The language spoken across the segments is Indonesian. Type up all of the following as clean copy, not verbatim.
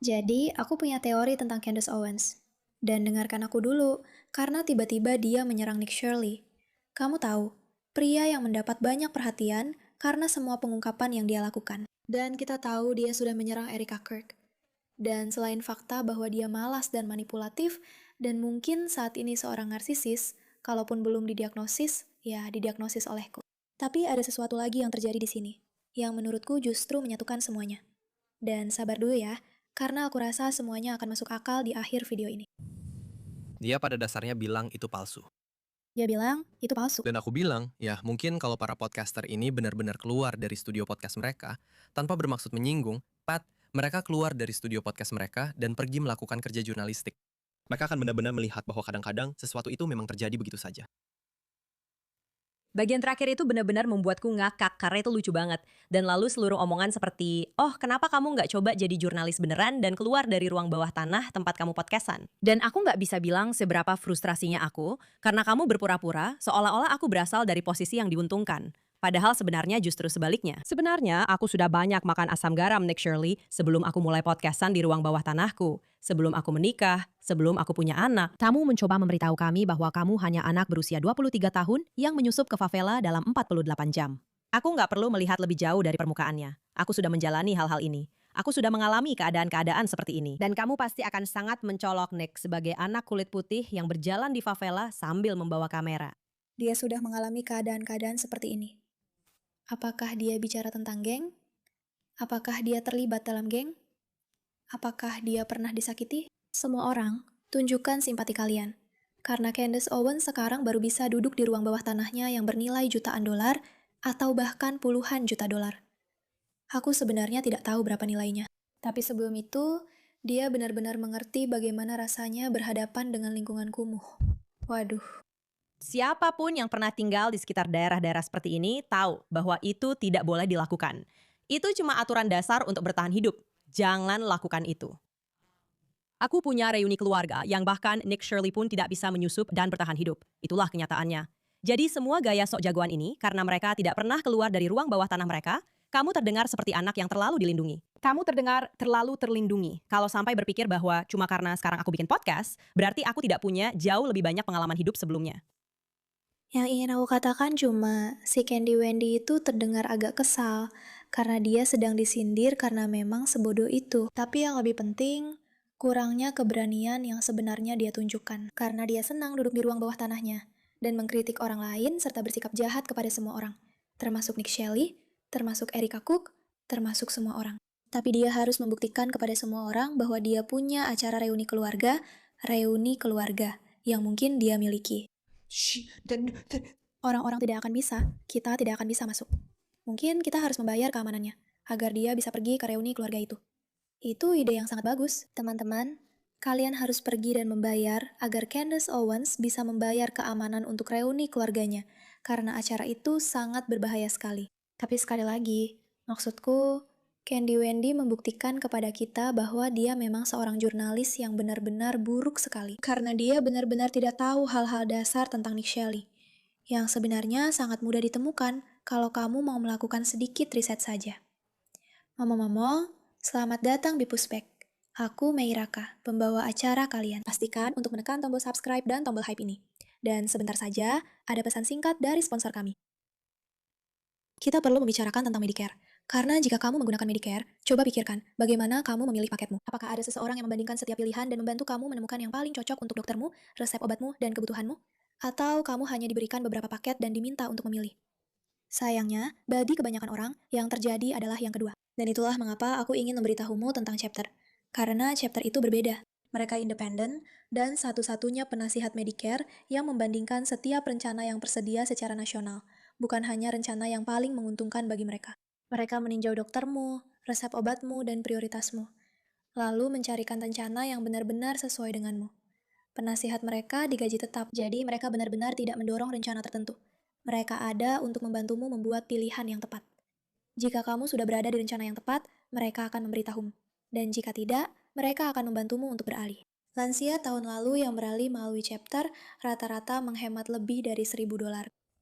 Jadi, aku punya teori tentang Candace Owens. Dan dengarkan aku dulu, karena tiba-tiba dia menyerang Nick Shirley. Kamu tahu, pria yang mendapat banyak perhatian karena semua pengungkapan yang dia lakukan. Dan kita tahu dia sudah menyerang Erika Kirk. Dan selain fakta bahwa dia malas dan manipulatif, dan mungkin saat ini seorang narsisis, kalaupun belum didiagnosis, ya didiagnosis olehku. Tapi ada sesuatu lagi yang terjadi di sini, yang menurutku justru menyatukan semuanya. Dan sabar dulu ya, karena aku rasa semuanya akan masuk akal di akhir video ini. Dia pada dasarnya bilang itu palsu. Dia bilang, itu palsu. Dan aku bilang, ya mungkin kalau para podcaster ini benar-benar keluar dari studio podcast mereka, tanpa bermaksud menyinggung, mereka keluar dari studio podcast mereka dan pergi melakukan kerja jurnalistik. Mereka akan benar-benar melihat bahwa kadang-kadang sesuatu itu memang terjadi begitu saja. Bagian terakhir itu benar-benar membuatku ngakak karena itu lucu banget. Dan lalu seluruh omongan seperti, oh kenapa kamu nggak coba jadi jurnalis beneran dan keluar dari ruang bawah tanah tempat kamu podcastan? Dan aku nggak bisa bilang seberapa frustrasinya aku, karena kamu berpura-pura seolah-olah aku berasal dari posisi yang diuntungkan. Padahal sebenarnya justru sebaliknya. Sebenarnya aku sudah banyak makan asam garam, Nick Shirley, sebelum aku mulai podcastan di ruang bawah tanahku. Sebelum aku menikah, sebelum aku punya anak. Kamu mencoba memberitahu kami bahwa kamu hanya anak berusia 23 tahun yang menyusup ke favela dalam 48 jam. Aku nggak perlu melihat lebih jauh dari permukaannya. Aku sudah menjalani hal-hal ini. Aku sudah mengalami keadaan-keadaan seperti ini. Dan kamu pasti akan sangat mencolok, Nick, sebagai anak kulit putih yang berjalan di favela sambil membawa kamera. Dia sudah mengalami keadaan-keadaan seperti ini. Apakah dia bicara tentang geng? Apakah dia terlibat dalam geng? Apakah dia pernah disakiti? Semua orang, tunjukkan simpati kalian. Karena Candace Owens sekarang baru bisa duduk di ruang bawah tanahnya yang bernilai jutaan dolar atau bahkan puluhan juta dolar. Aku sebenarnya tidak tahu berapa nilainya. Tapi sebelum itu, dia benar-benar mengerti bagaimana rasanya berhadapan dengan lingkungan kumuh. Waduh. Siapapun yang pernah tinggal di sekitar daerah-daerah seperti ini tahu bahwa itu tidak boleh dilakukan. Itu cuma aturan dasar untuk bertahan hidup. Jangan lakukan itu. Aku punya reuni keluarga yang bahkan Nick Shirley pun tidak bisa menyusup dan bertahan hidup. Itulah kenyataannya. Jadi semua gaya sok jagoan ini, karena mereka tidak pernah keluar dari ruang bawah tanah mereka, kamu terdengar seperti anak yang terlalu dilindungi. Kamu terdengar terlalu terlindungi. Kalau sampai berpikir bahwa cuma karena sekarang aku bikin podcast, berarti aku tidak punya jauh lebih banyak pengalaman hidup sebelumnya. Yang ingin aku katakan cuma, si Candy Wendy itu terdengar agak kesal, karena dia sedang disindir karena memang sebodoh itu. Tapi yang lebih penting, kurangnya keberanian yang sebenarnya dia tunjukkan, karena dia senang duduk di ruang bawah tanahnya, dan mengkritik orang lain serta bersikap jahat kepada semua orang, termasuk Nick Shelley, termasuk Erika Cook, termasuk semua orang. Tapi dia harus membuktikan kepada semua orang bahwa dia punya acara reuni keluarga, yang mungkin dia miliki. Orang-orang tidak akan bisa, kita tidak akan bisa masuk. Mungkin kita harus membayar keamanannya, agar dia bisa pergi ke reuni keluarga itu. Itu ide yang sangat bagus, teman-teman. Kalian harus pergi dan membayar agar Candace Owens bisa membayar keamanan untuk reuni keluarganya, karena acara itu sangat berbahaya sekali. Tapi sekali lagi, maksudku, Candy Wendy membuktikan kepada kita bahwa dia memang seorang jurnalis yang benar-benar buruk sekali. Karena dia benar-benar tidak tahu hal-hal dasar tentang Nick Shelley, yang sebenarnya sangat mudah ditemukan kalau kamu mau melakukan sedikit riset saja. Momo-momo, selamat datang di Puspek. Aku Mei Raka, pembawa acara kalian. Pastikan untuk menekan tombol subscribe dan tombol hype ini. Dan sebentar saja, ada pesan singkat dari sponsor kami. Kita perlu membicarakan tentang Medicare. Karena jika kamu menggunakan Medicare, coba pikirkan bagaimana kamu memilih paketmu. Apakah ada seseorang yang membandingkan setiap pilihan dan membantu kamu menemukan yang paling cocok untuk doktermu, resep obatmu, dan kebutuhanmu? Atau kamu hanya diberikan beberapa paket dan diminta untuk memilih? Sayangnya, bagi kebanyakan orang, yang terjadi adalah yang kedua. Dan itulah mengapa aku ingin memberitahumu tentang chapter. Karena chapter itu berbeda. Mereka independen, dan satu-satunya penasihat Medicare yang membandingkan setiap rencana yang tersedia secara nasional, bukan hanya rencana yang paling menguntungkan bagi mereka. Mereka meninjau doktermu, resep obatmu, dan prioritasmu, lalu mencarikan rencana yang benar-benar sesuai denganmu. Penasihat mereka digaji tetap, jadi mereka benar-benar tidak mendorong rencana tertentu. Mereka ada untuk membantumu membuat pilihan yang tepat. Jika kamu sudah berada di rencana yang tepat, mereka akan memberitahumu. Dan jika tidak, mereka akan membantumu untuk beralih. Lansia tahun lalu yang beralih melalui chapter rata-rata menghemat lebih dari $1.000.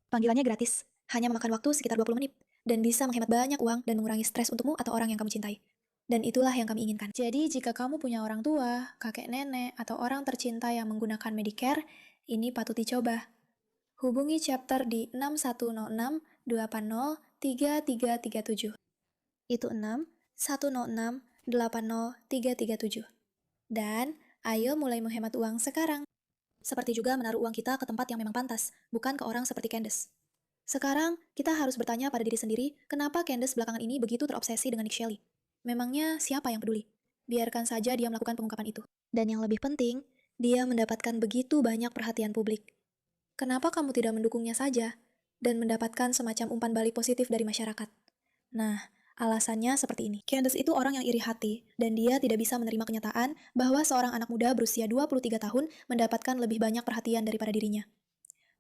Panggilannya gratis, hanya memakan waktu sekitar 20 menit, dan bisa menghemat banyak uang dan mengurangi stres untukmu atau orang yang kamu cintai. Dan itulah yang kami inginkan. Jadi, jika kamu punya orang tua, kakek nenek, atau orang tercinta yang menggunakan Medicare, ini patut dicoba. Hubungi chapter di 6106 20 3337. Itu 6 106 80 337. Dan ayo mulai menghemat uang sekarang. Seperti juga menaruh uang kita ke tempat yang memang pantas, bukan ke orang seperti Candace. Sekarang, kita harus bertanya pada diri sendiri, kenapa Candace belakangan ini begitu terobsesi dengan Nick Shelley? Memangnya siapa yang peduli? Biarkan saja dia melakukan pengungkapan itu. Dan yang lebih penting, dia mendapatkan begitu banyak perhatian publik. Kenapa kamu tidak mendukungnya saja dan mendapatkan semacam umpan balik positif dari masyarakat? Nah, alasannya seperti ini. Candace itu orang yang iri hati, dan dia tidak bisa menerima kenyataan bahwa seorang anak muda berusia 23 tahun mendapatkan lebih banyak perhatian daripada dirinya.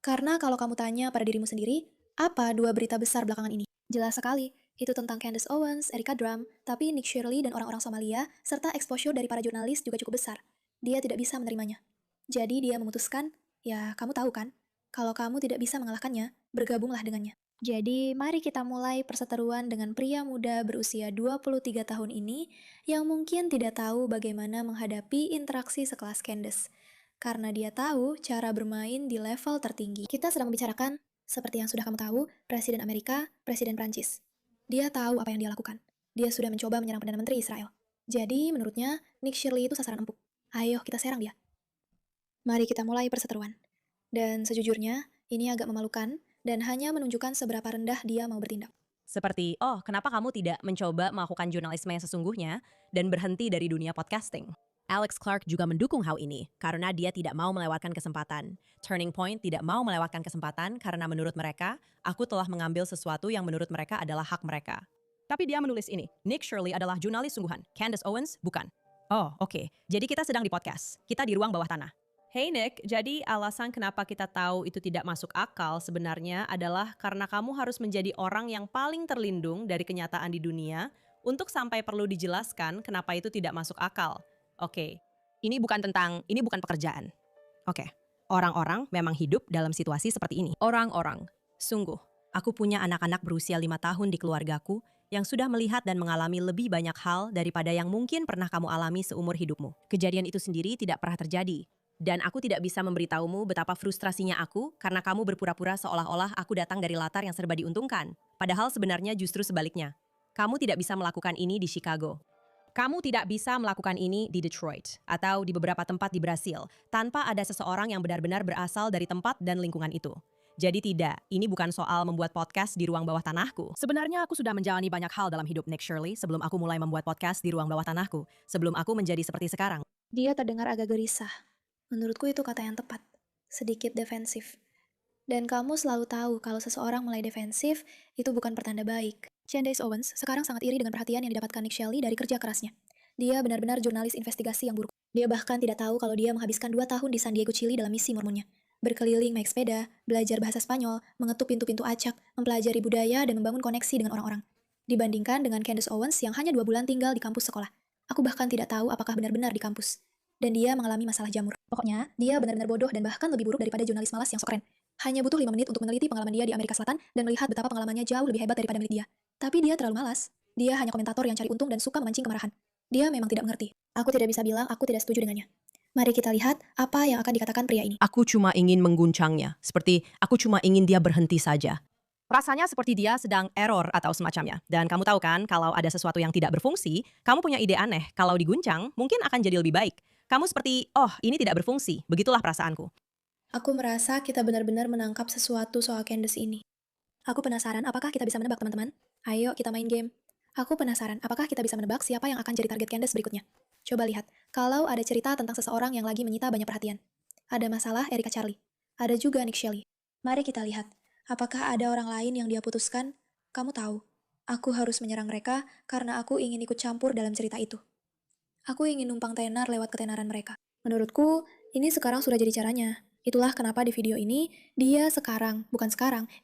Karena kalau kamu tanya pada dirimu sendiri, apa dua berita besar belakangan ini? Jelas sekali, itu tentang Candace Owens, Erica Drum, tapi Nick Shirley dan orang-orang Somalia, serta exposure dari para jurnalis juga cukup besar. Dia tidak bisa menerimanya. Jadi dia memutuskan, ya kamu tahu kan, kalau kamu tidak bisa mengalahkannya, bergabunglah dengannya. Jadi mari kita mulai perseteruan dengan pria muda berusia 23 tahun ini yang mungkin tidak tahu bagaimana menghadapi interaksi sekelas Candace. Karena dia tahu cara bermain di level tertinggi. Kita sedang membicarakan, seperti yang sudah kamu tahu, Presiden Amerika, Presiden Prancis. Dia tahu apa yang dia lakukan. Dia sudah mencoba menyerang Perdana Menteri Israel. Jadi menurutnya, Nick Shirley itu sasaran empuk. Ayo kita serang dia. Mari kita mulai perseteruan. Dan sejujurnya, ini agak memalukan dan hanya menunjukkan seberapa rendah dia mau bertindak. Seperti, oh kenapa kamu tidak mencoba melakukan jurnalisme yang sesungguhnya dan berhenti dari dunia podcasting? Alex Clark juga mendukung hal ini karena dia tidak mau melewatkan kesempatan. Turning Point tidak mau melewatkan kesempatan karena menurut mereka, aku telah mengambil sesuatu yang menurut mereka adalah hak mereka. Tapi dia menulis ini, Nick Shirley adalah jurnalis sungguhan, Candace Owens bukan. Oh, oke. Jadi kita sedang di podcast. Kita di ruang bawah tanah. Hey Nick, jadi alasan kenapa kita tahu itu tidak masuk akal sebenarnya adalah karena kamu harus menjadi orang yang paling terlindung dari kenyataan di dunia untuk sampai perlu dijelaskan kenapa itu tidak masuk akal. Oke, ini bukan pekerjaan. Oke, orang-orang memang hidup dalam situasi seperti ini. Orang-orang, sungguh, aku punya anak-anak berusia 5 tahun di keluargaku yang sudah melihat dan mengalami lebih banyak hal daripada yang mungkin pernah kamu alami seumur hidupmu. Kejadian itu sendiri tidak pernah terjadi. Dan aku tidak bisa memberitahumu betapa frustrasinya aku karena kamu berpura-pura seolah-olah aku datang dari latar yang serba diuntungkan. Padahal sebenarnya justru sebaliknya. Kamu tidak bisa melakukan ini di Chicago. Kamu tidak bisa melakukan ini di Detroit atau di beberapa tempat di Brasil tanpa ada seseorang yang benar-benar berasal dari tempat dan lingkungan itu. Jadi tidak, ini bukan soal membuat podcast di ruang bawah tanahku. Sebenarnya aku sudah menjalani banyak hal dalam hidup Nick Shirley sebelum aku mulai membuat podcast di ruang bawah tanahku, sebelum aku menjadi seperti sekarang. Dia terdengar agak gelisah. Menurutku itu kata yang tepat. Sedikit defensif. Dan kamu selalu tahu kalau seseorang mulai defensif, itu bukan pertanda baik. Candace Owens sekarang sangat iri dengan perhatian yang didapatkan Nick Shelley dari kerja kerasnya. Dia benar-benar jurnalis investigasi yang buruk. Dia bahkan tidak tahu kalau dia menghabiskan 2 tahun di San Diego, Chili dalam misi mormonnya. Berkeliling naik sepeda, belajar bahasa Spanyol, mengetuk pintu-pintu acak, mempelajari budaya, dan membangun koneksi dengan orang-orang. Dibandingkan dengan Candace Owens yang hanya 2 bulan tinggal di kampus sekolah. Aku bahkan tidak tahu apakah benar-benar di kampus. Dan dia mengalami masalah jamur. Pokoknya, dia benar-benar bodoh dan bahkan lebih buruk daripada jurnalis malas yang sok keren. Hanya butuh 5 menit untuk meneliti pengalaman dia di Amerika Selatan dan melihat betapa pengalamannya jauh lebih hebat daripada milik dia. Tapi dia terlalu malas. Dia hanya komentator yang cari untung dan suka memancing kemarahan. Dia memang tidak mengerti. Aku tidak bisa bilang aku tidak setuju dengannya. Mari kita lihat apa yang akan dikatakan pria ini. Aku cuma ingin mengguncangnya, seperti aku cuma ingin dia berhenti saja. Rasanya seperti dia sedang error atau semacamnya. Dan kamu tahu kan, kalau ada sesuatu yang tidak berfungsi, kamu punya ide aneh. Kalau diguncang, mungkin akan jadi lebih baik. Kamu seperti, oh ini tidak berfungsi. Begitulah perasaanku. Aku merasa kita benar-benar menangkap sesuatu soal Candace ini. Aku penasaran apakah kita bisa menebak, teman-teman? Ayo kita main game. Aku penasaran apakah kita bisa menebak siapa yang akan jadi target Candace berikutnya. Coba lihat, kalau ada cerita tentang seseorang yang lagi menyita banyak perhatian. Ada masalah Erica Charlie. Ada juga Nick Shelley. Mari kita lihat, apakah ada orang lain yang dia putuskan? Kamu tahu, aku harus menyerang mereka karena aku ingin ikut campur dalam cerita itu. Aku ingin numpang tenar lewat ketenaran mereka. Menurutku, ini sekarang sudah jadi caranya. Itulah kenapa di video ini, dia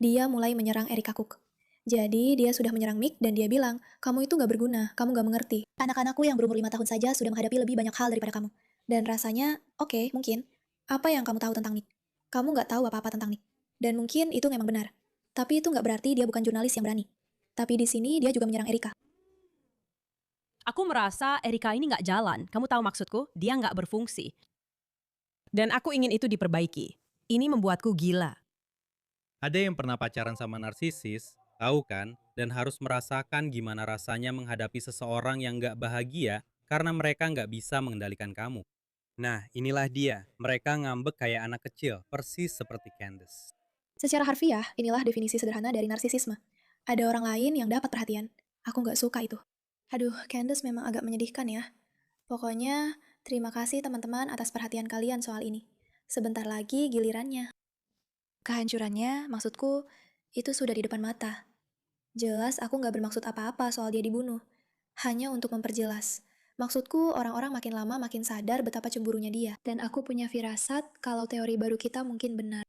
dia mulai menyerang Erica Cook. Jadi, dia sudah menyerang Mick dan dia bilang, kamu itu gak berguna, kamu gak mengerti. Anak-anakku yang berumur 5 tahun saja sudah menghadapi lebih banyak hal daripada kamu. Dan rasanya, oke, mungkin. Apa yang kamu tahu tentang Nick? Kamu gak tahu apa-apa tentang Nick. Dan mungkin itu memang benar. Tapi itu gak berarti dia bukan jurnalis yang berani. Tapi di sini dia juga menyerang Erica. Aku merasa Erika ini nggak jalan. Kamu tahu maksudku? Dia nggak berfungsi. Dan aku ingin itu diperbaiki. Ini membuatku gila. Ada yang pernah pacaran sama narsisis, tahu kan? Dan harus merasakan gimana rasanya menghadapi seseorang yang nggak bahagia karena mereka nggak bisa mengendalikan kamu. Nah, inilah dia. Mereka ngambek kayak anak kecil, persis seperti Candace. Secara harfiah, inilah definisi sederhana dari narsisisme. Ada orang lain yang dapat perhatian. Aku nggak suka itu. Aduh, Candace memang agak menyedihkan ya. Pokoknya, terima kasih teman-teman atas perhatian kalian soal ini. Sebentar lagi gilirannya. Kehancurannya, maksudku, itu sudah di depan mata. Jelas aku nggak bermaksud apa-apa soal dia dibunuh. Hanya untuk memperjelas. Maksudku, orang-orang makin lama makin sadar betapa cemburunya dia. Dan aku punya firasat kalau teori baru kita mungkin benar.